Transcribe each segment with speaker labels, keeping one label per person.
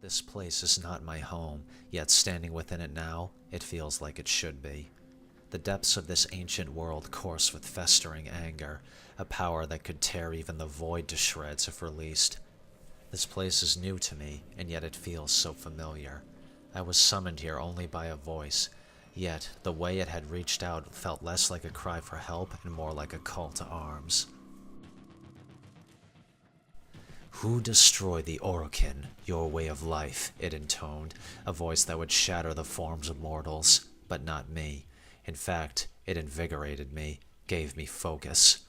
Speaker 1: This place is not my home, yet standing within it now, it feels like it should be. The depths of this ancient world course with festering anger, a power that could tear even the void to shreds if released. This place is new to me, and yet it feels so familiar. I was summoned here only by a voice, yet the way it had reached out felt less like a cry for help and more like a call to arms. "Who destroyed the Orokin, your way of life?" it intoned, a voice that would shatter the forms of mortals, but not me. In fact, it invigorated me, gave me focus.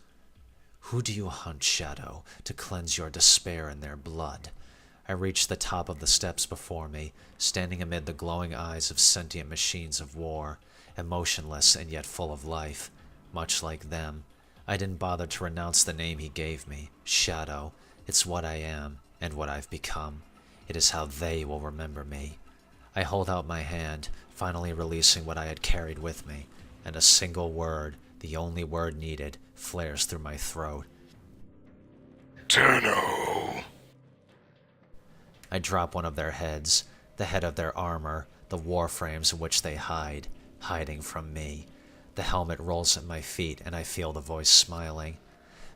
Speaker 1: "Who do you hunt, Shadow, to cleanse your despair in their blood?" I reached the top of the steps before me, standing amid the glowing eyes of sentient machines of war, emotionless and yet full of life. Much like them, I didn't bother to renounce the name he gave me, Shadow. It's what I am, and what I've become. It is how they will remember me. I hold out my hand, finally releasing what I had carried with me, and a single word, the only word needed, flares through my throat.
Speaker 2: Tenno!
Speaker 1: I drop one of their heads, the head of their armor, the warframes in which they hide, hiding from me. The helmet rolls at my feet, and I feel the voice smiling.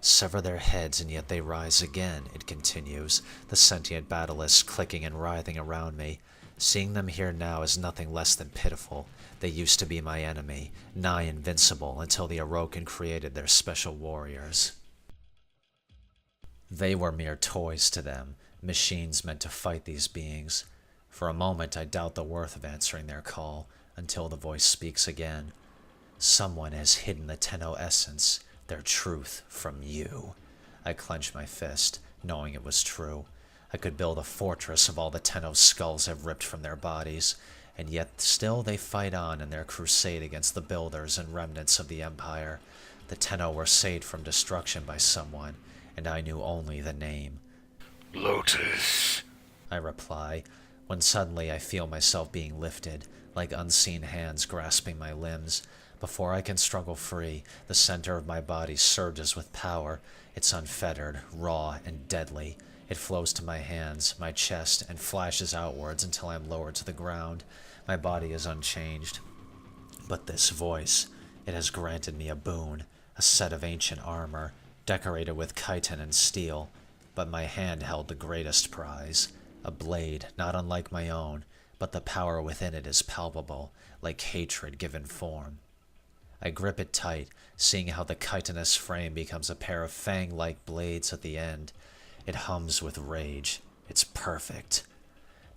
Speaker 1: "Sever their heads, and yet they rise again," it continues, the sentient battalists clicking and writhing around me. Seeing them here now is nothing less than pitiful. They used to be my enemy, nigh invincible, until the Orokin created their special warriors. They were mere toys to them, machines meant to fight these beings. For a moment I doubt the worth of answering their call, until the voice speaks again. "Someone has hidden the Tenno essence, their truth, from you." I clenched my fist, knowing it was true. I could build a fortress of all the Tenno skulls I've ripped from their bodies, and yet still they fight on in their crusade against the builders and remnants of the Empire. The Tenno were saved from destruction by someone, and I knew only the name.
Speaker 2: Lotus.
Speaker 1: I reply, when suddenly I feel myself being lifted, like unseen hands grasping my limbs. Before I can struggle free, the center of my body surges with power. It's unfettered, raw, and deadly. It flows to my hands, my chest, and flashes outwards until I'm lowered to the ground. My body is unchanged. But this voice, it has granted me a boon, a set of ancient armor, decorated with chitin and steel. But my hand held the greatest prize, a blade not unlike my own, but the power within it is palpable, like hatred given form. I grip it tight, seeing how the chitinous frame becomes a pair of fang-like blades at the end. It hums with rage. It's perfect.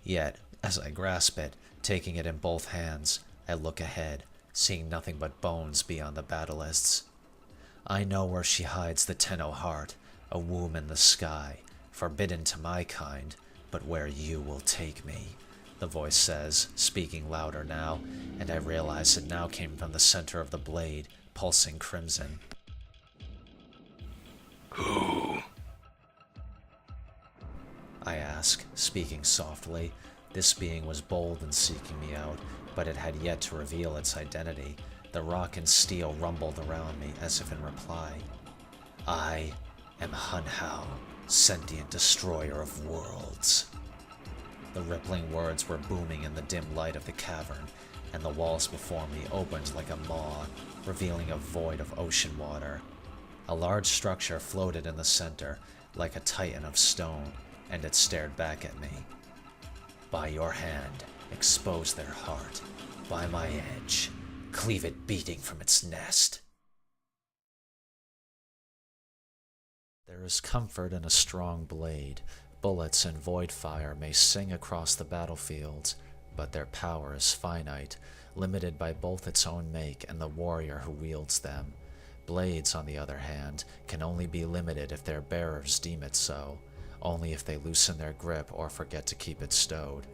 Speaker 1: Yet, as I grasp it, taking it in both hands, I look ahead, seeing nothing but bones beyond the battalists. I know where she hides the Tenno heart, a womb in the sky, forbidden to my kind, but where you will take me, the voice says, speaking louder now, and I realize it now came from the center of the blade, pulsing crimson.
Speaker 2: Who?
Speaker 1: I ask, speaking softly. This being was bold in seeking me out, but it had yet to reveal its identity. The rock and steel rumbled around me as if in reply. "I am Hun Hao, sentient destroyer of worlds." The rippling words were booming in the dim light of the cavern, and the walls before me opened like a maw, revealing a void of ocean water. A large structure floated in the center, like a titan of stone, and it stared back at me. "By your hand, expose their heart. By my edge, cleave it beating from its nest." There is comfort in a strong blade. Bullets and void fire may sing across the battlefields, but their power is finite, limited by both its own make and the warrior who wields them. Blades, on the other hand, can only be limited if their bearers deem it so, only if they loosen their grip or forget to keep it stowed.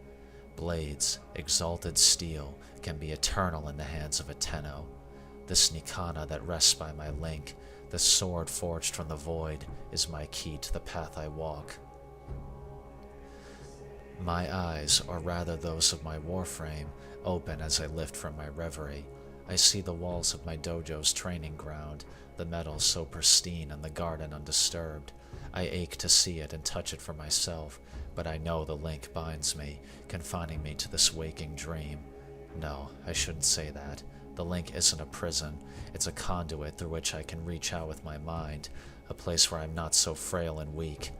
Speaker 1: Blades, exalted steel, can be eternal in the hands of a Tenno. This Nikana that rests by my link, the sword forged from the void, is my key to the path I walk. My eyes, or rather those of my warframe, open as I lift from my reverie. I see the walls of my dojo's training ground, the metal so pristine and the garden undisturbed. I ache to see it and touch it for myself, but I know the link binds me, confining me to this waking dream. No, I shouldn't say that. The link isn't a prison. It's a conduit through which I can reach out with my mind, a place where I'm not so frail and weak.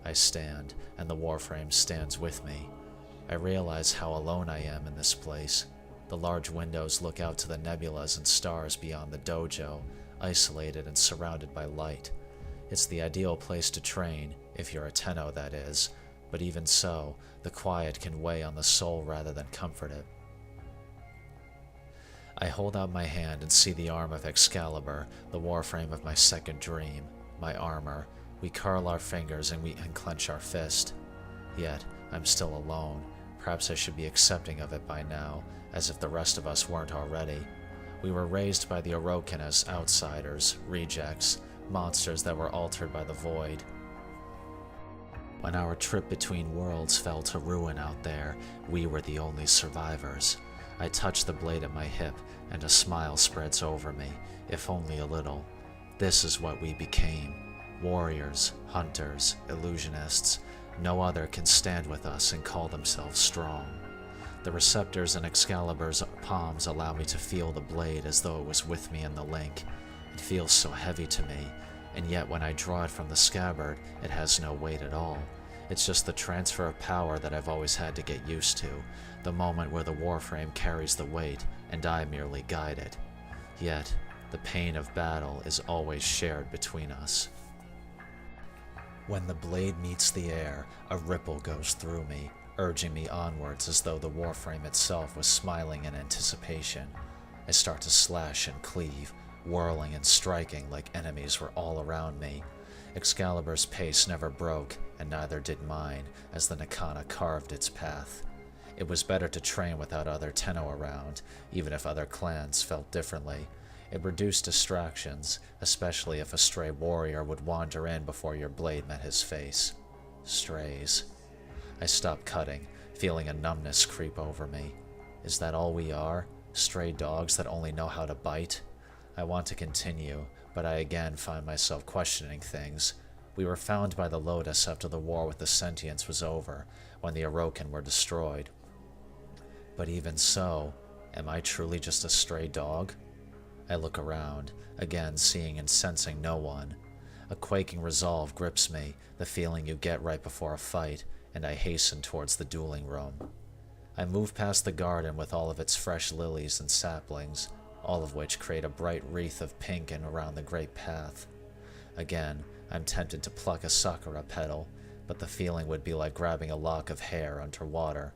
Speaker 1: I stand, and the Warframe stands with me. I realize how alone I am in this place. The large windows look out to the nebulas and stars beyond the dojo, isolated and surrounded by light. It's the ideal place to train, if you're a Tenno that is, but even so, the quiet can weigh on the soul rather than comfort it. I hold out my hand and see the arm of Excalibur, the Warframe of my second dream, my armor. We curl our fingers and clench our fist. Yet, I'm still alone. Perhaps I should be accepting of it by now, as if the rest of us weren't already. We were raised by the Orokin as outsiders, rejects, monsters that were altered by the void. When our trip between worlds fell to ruin out there, we were the only survivors. I touch the blade at my hip, and a smile spreads over me, if only a little. This is what we became. Warriors, hunters, illusionists. No other can stand with us and call themselves strong. The receptors in Excalibur's palms allow me to feel the blade as though it was with me in the link. It feels so heavy to me, and yet when I draw it from the scabbard, it has no weight at all. It's just the transfer of power that I've always had to get used to, the moment where the Warframe carries the weight, and I merely guide it. Yet, the pain of battle is always shared between us. When the blade meets the air, a ripple goes through me, urging me onwards as though the Warframe itself was smiling in anticipation. I start to slash and cleave, whirling and striking like enemies were all around me. Excalibur's pace never broke, and neither did mine, as the Nikana carved its path. It was better to train without other Tenno around, even if other clans felt differently. It reduced distractions, especially if a stray warrior would wander in before your blade met his face. Strays. I stop cutting, feeling a numbness creep over me. Is that all we are? Stray dogs that only know how to bite? I want to continue, but I again find myself questioning things. We were found by the Lotus after the war with the Sentients was over, when the Orokin were destroyed. But even so, am I truly just a stray dog? I look around, again seeing and sensing no one. A quaking resolve grips me, the feeling you get right before a fight, and I hasten towards the dueling room. I move past the garden with all of its fresh lilies and saplings, all of which create a bright wreath of pink and around the great path. Again, I'm tempted to pluck a sakura petal, but the feeling would be like grabbing a lock of hair underwater.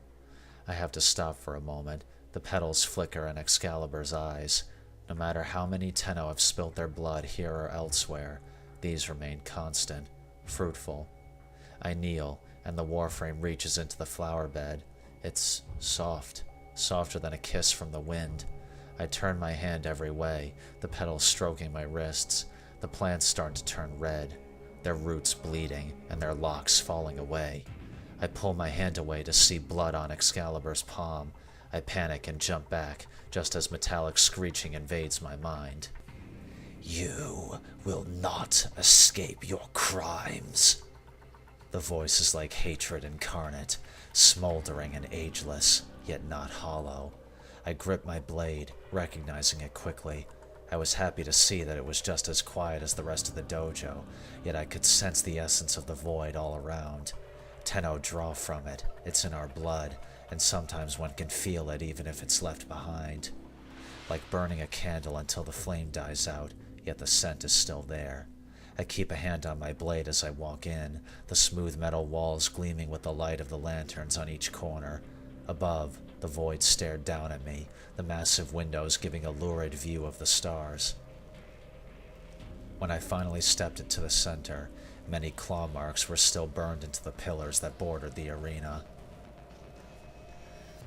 Speaker 1: I have to stop for a moment. The petals flicker in Excalibur's eyes. No matter how many Tenno have spilt their blood here or elsewhere, these remain constant, fruitful. I kneel, and the Warframe reaches into the flower bed. It's soft, softer than a kiss from the wind. I turn my hand every way, the petals stroking my wrists. The plants start to turn red, their roots bleeding and their locks falling away. I pull my hand away to see blood on Excalibur's palm. I panic and jump back, just as metallic screeching invades my mind. "You will not escape your crimes." The voice is like hatred incarnate, smoldering and ageless, yet not hollow. I grip my blade, recognizing it quickly. I was happy to see that it was just as quiet as the rest of the dojo, yet I could sense the essence of the void all around. Tenno draw from it, it's in our blood, and sometimes one can feel it even if it's left behind. Like burning a candle until the flame dies out, yet the scent is still there. I keep a hand on my blade as I walk in, the smooth metal walls gleaming with the light of the lanterns on each corner. Above, the void stared down at me, the massive windows giving a lurid view of the stars. When I finally stepped into the center, many claw marks were still burned into the pillars that bordered the arena.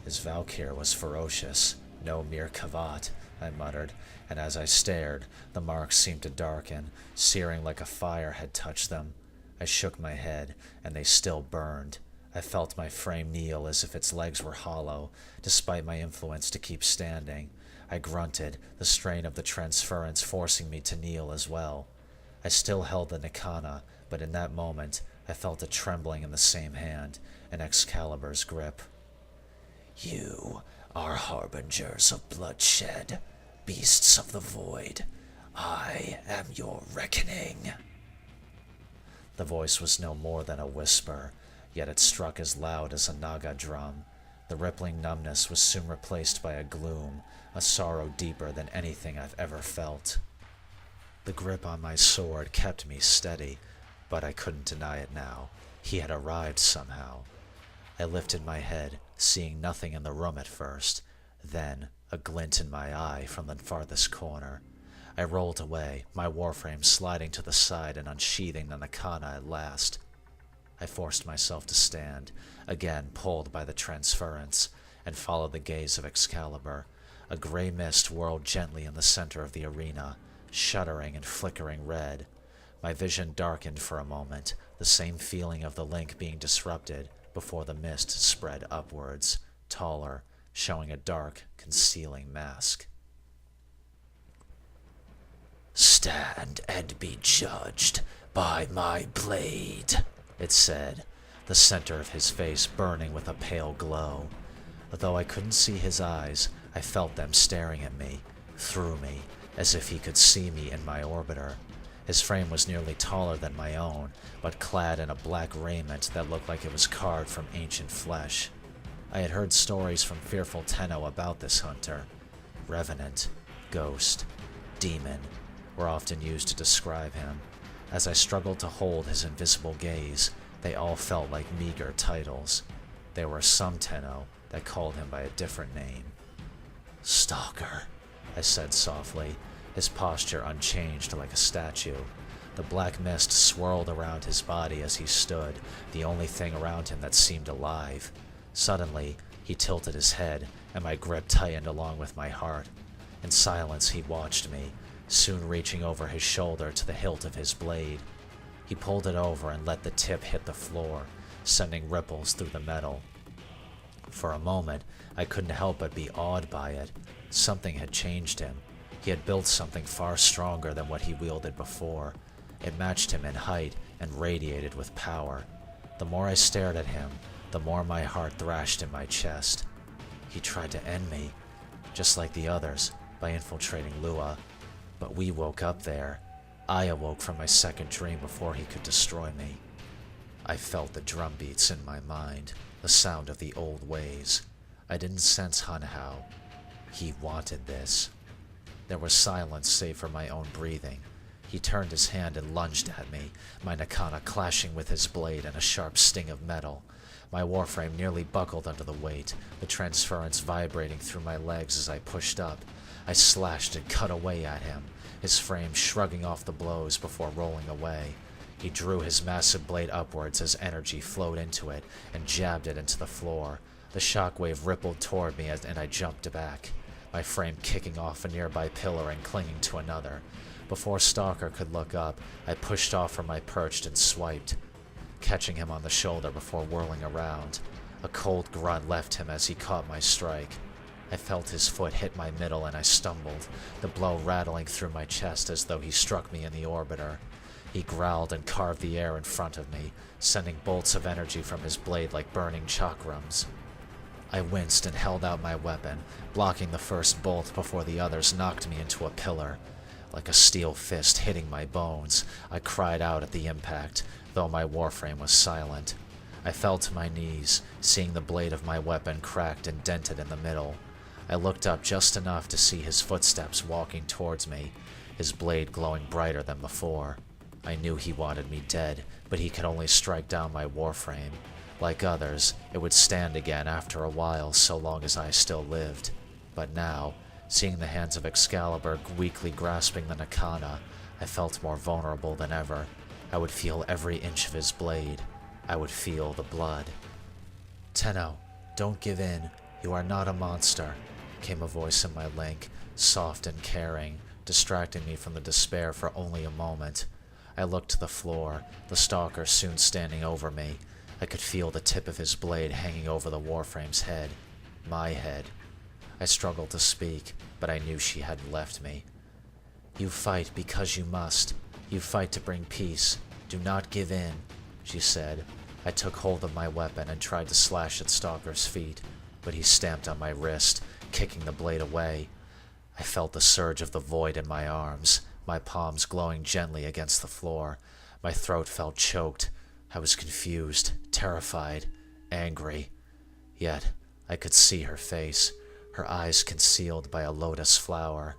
Speaker 1: His Valkyr was ferocious, no mere kavat, I muttered, and as I stared, the marks seemed to darken, searing like a fire had touched them. I shook my head, and they still burned. I felt my frame kneel as if its legs were hollow, despite my influence to keep standing. I grunted, the strain of the transference forcing me to kneel as well. I still held the Nikana, but in that moment I felt a trembling in the same hand, and Excalibur's grip. You are harbingers of bloodshed, beasts of the void. I am your reckoning. The voice was no more than a whisper, yet it struck as loud as a Naga drum. The rippling numbness was soon replaced by a gloom, a sorrow deeper than anything I've ever felt. The grip on my sword kept me steady, but I couldn't deny it now. He had arrived somehow. I lifted my head, seeing nothing in the room at first, then a glint in my eye from the farthest corner. I rolled away, my warframe sliding to the side and unsheathing the Nakana at last. I forced myself to stand, again pulled by the transference, and followed the gaze of Excalibur. A gray mist whirled gently in the center of the arena, shuddering and flickering red. My vision darkened for a moment, the same feeling of the link being disrupted, before the mist spread upwards, taller, showing a dark, concealing mask. "Stand and be judged by my blade," it said, the center of his face burning with a pale glow. Though I couldn't see his eyes, I felt them staring at me, through me, as if he could see me in my orbiter. His frame was nearly taller than my own, but clad in a black raiment that looked like it was carved from ancient flesh. I had heard stories from fearful Tenno about this hunter. Revenant, ghost, demon were often used to describe him. As I struggled to hold his invisible gaze, they all felt like meager titles. There were some Tenno that called him by a different name. "Stalker," I said softly, his posture unchanged like a statue. The black mist swirled around his body as he stood, the only thing around him that seemed alive. Suddenly, he tilted his head, and my grip tightened along with my heart. In silence, he watched me, soon reaching over his shoulder to the hilt of his blade. He pulled it over and let the tip hit the floor, sending ripples through the metal. For a moment, I couldn't help but be awed by it. Something had changed him. He had built something far stronger than what he wielded before. It matched him in height and radiated with power. The more I stared at him, the more my heart thrashed in my chest. He tried to end me, just like the others, by infiltrating Lua. But we woke up there. I awoke from my second dream before he could destroy me. I felt the drum beats in my mind, the sound of the old ways. I didn't sense Hanhao. He wanted this. There was silence save for my own breathing. He turned his hand and lunged at me, my Nakana clashing with his blade and a sharp sting of metal. My warframe nearly buckled under the weight, the transference vibrating through my legs as I pushed up. I slashed and cut away at him, his frame shrugging off the blows before rolling away. He drew his massive blade upwards as energy flowed into it and jabbed it into the floor. The shockwave rippled toward me and I jumped back, my frame kicking off a nearby pillar and clinging to another. Before Stalker could look up, I pushed off from my perch and swiped, catching him on the shoulder before whirling around. A cold grunt left him as he caught my strike. I felt his foot hit my middle and I stumbled, the blow rattling through my chest as though he struck me in the orbiter. He growled and carved the air in front of me, sending bolts of energy from his blade like burning chakrams. I winced and held out my weapon, blocking the first bolt before the others knocked me into a pillar. Like a steel fist hitting my bones, I cried out at the impact, though my warframe was silent. I fell to my knees, seeing the blade of my weapon cracked and dented in the middle. I looked up just enough to see his footsteps walking towards me, his blade glowing brighter than before. I knew he wanted me dead, but he could only strike down my warframe. Like others, it would stand again after a while so long as I still lived. But now, seeing the hands of Excalibur weakly grasping the Nakana, I felt more vulnerable than ever. I would feel every inch of his blade. I would feel the blood. "Tenno, don't give in. You are not a monster," came a voice in my link, soft and caring, distracting me from the despair for only a moment. I looked to the floor, the stalker soon standing over me. I could feel the tip of his blade hanging over the warframe's head. My head. I struggled to speak, but I knew she hadn't left me. "You fight because you must. You fight to bring peace, "Do not give in," she said. I took hold of my weapon and tried to slash at Stalker's feet, but he stamped on my wrist, kicking the blade away. I felt the surge of the void in my arms, my palms glowing gently against the floor. My throat felt choked. I was confused, terrified, angry. Yet I could see her face, her eyes concealed by a lotus flower.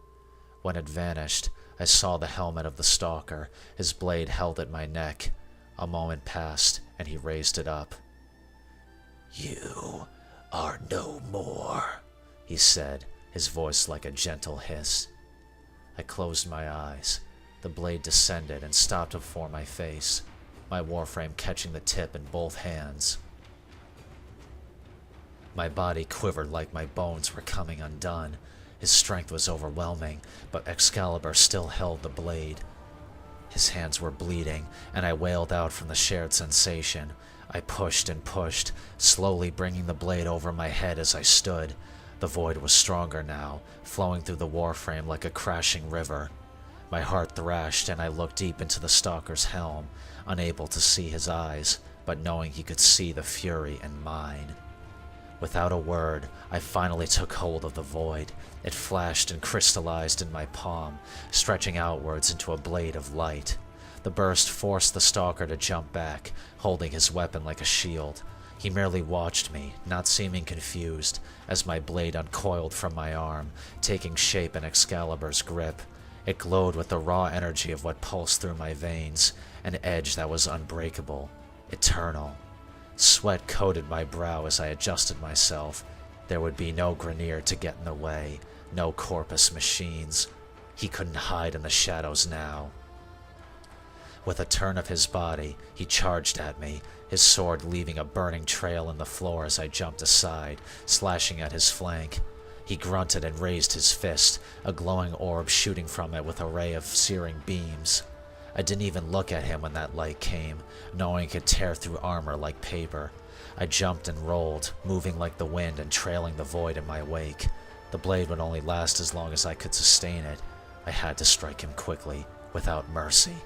Speaker 1: When it vanished, I saw the helmet of the stalker, his blade held at my neck. A moment passed, and he raised it up. "You are no more," he said, his voice like a gentle hiss. I closed my eyes. The blade descended and stopped before my face, my warframe catching the tip in both hands. My body quivered like my bones were coming undone. His strength was overwhelming, but Excalibur still held the blade. His hands were bleeding, and I wailed out from the shared sensation. I pushed and pushed, slowly bringing the blade over my head as I stood. The void was stronger now, flowing through the warframe like a crashing river. My heart thrashed, and I looked deep into the stalker's helm, unable to see his eyes, but knowing he could see the fury in mine. Without a word, I finally took hold of the void. It flashed and crystallized in my palm, stretching outwards into a blade of light. The burst forced the stalker to jump back, holding his weapon like a shield. He merely watched me, not seeming confused, as my blade uncoiled from my arm, taking shape in Excalibur's grip. It glowed with the raw energy of what pulsed through my veins, an edge that was unbreakable, eternal. Sweat coated my brow as I adjusted myself. There would be no Grineer to get in the way, no Corpus machines. He couldn't hide in the shadows now. With a turn of his body, he charged at me, his sword leaving a burning trail in the floor as I jumped aside, slashing at his flank. He grunted and raised his fist, a glowing orb shooting from it with a ray of searing beams. I didn't even look at him when that light came, knowing it could tear through armor like paper. I jumped and rolled, moving like the wind and trailing the void in my wake. The blade would only last as long as I could sustain it. I had to strike him quickly, without mercy.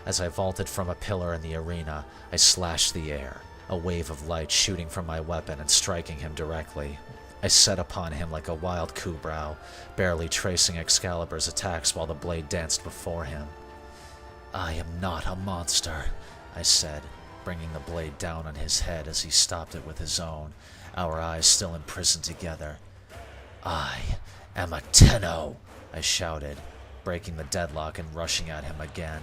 Speaker 1: As I vaulted from a pillar in the arena, I slashed the air, a wave of light shooting from my weapon and striking him directly. I set upon him like a wild Kubrau, barely tracing Excalibur's attacks while the blade danced before him. "I am not a monster," I said, bringing the blade down on his head as he stopped it with his own, our eyes still imprisoned together. "I am a Tenno," I shouted, breaking the deadlock and rushing at him again.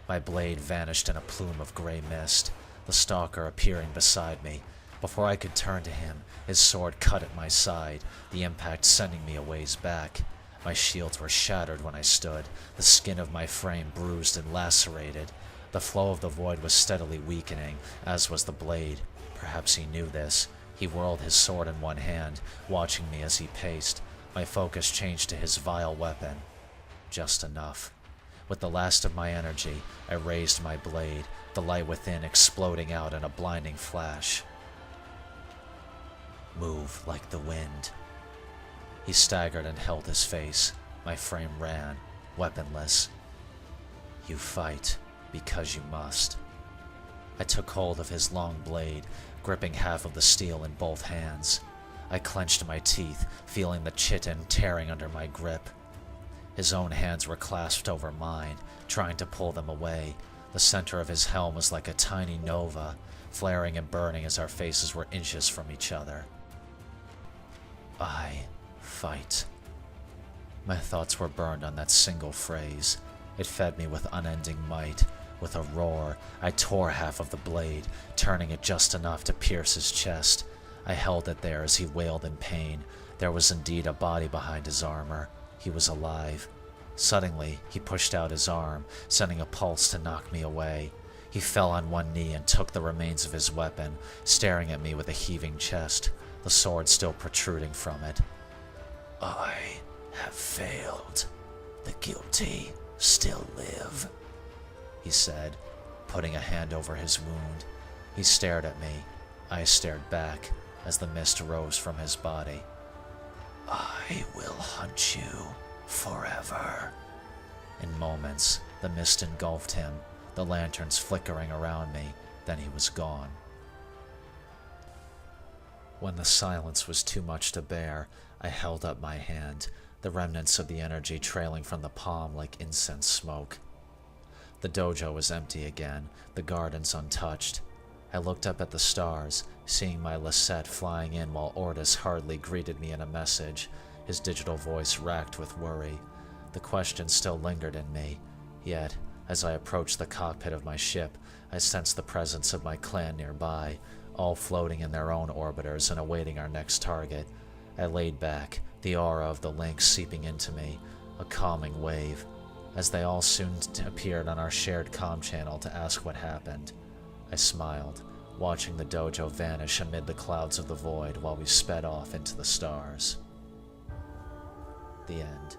Speaker 1: My blade vanished in a plume of gray mist, the stalker appearing beside me. Before I could turn to him, his sword cut at my side, the impact sending me a ways back. My shields were shattered when I stood, the skin of my frame bruised and lacerated. The flow of the void was steadily weakening, as was the blade. Perhaps he knew this. He whirled his sword in one hand, watching me as he paced. My focus changed to his vile weapon. Just enough. With the last of my energy, I raised my blade, the light within exploding out in a blinding flash. "Move like the wind." He staggered and held his face. My frame ran, weaponless. "You fight because you must." I took hold of his long blade, gripping half of the steel in both hands. I clenched my teeth, feeling the chitin tearing under my grip. His own hands were clasped over mine, trying to pull them away. The center of his helm was like a tiny nova, flaring and burning as our faces were inches from each other. I fight. My thoughts were burned on that single phrase. It fed me with unending might. With a roar, I tore half of the blade, turning it just enough to pierce his chest. I held it there as he wailed in pain. There was indeed a body behind his armor. He was alive. Suddenly, he pushed out his arm, sending a pulse to knock me away. He fell on one knee and took the remains of his weapon, staring at me with a heaving chest, the sword still protruding from it. "I have failed. The guilty still live," he said, putting a hand over his wound. He stared at me. I stared back as the mist rose from his body. "I will hunt you forever." In moments, the mist engulfed him. the lanterns flickering around me, then he was gone. When the silence was too much to bear, I held up my hand, the remnants of the energy trailing from the palm like incense smoke. The dojo was empty again, the gardens untouched. I looked up at the stars, seeing my Lisette flying in while Ordis hardly greeted me in a message, his digital voice racked with worry. The question still lingered in me, yet, as I approached the cockpit of my ship, I sensed the presence of my clan nearby, all floating in their own orbiters and awaiting our next target. I laid back, the aura of the lynx seeping into me, a calming wave, as they all soon appeared on our shared comm channel to ask what happened. I smiled, watching the dojo vanish amid the clouds of the void while we sped off into the stars. The end.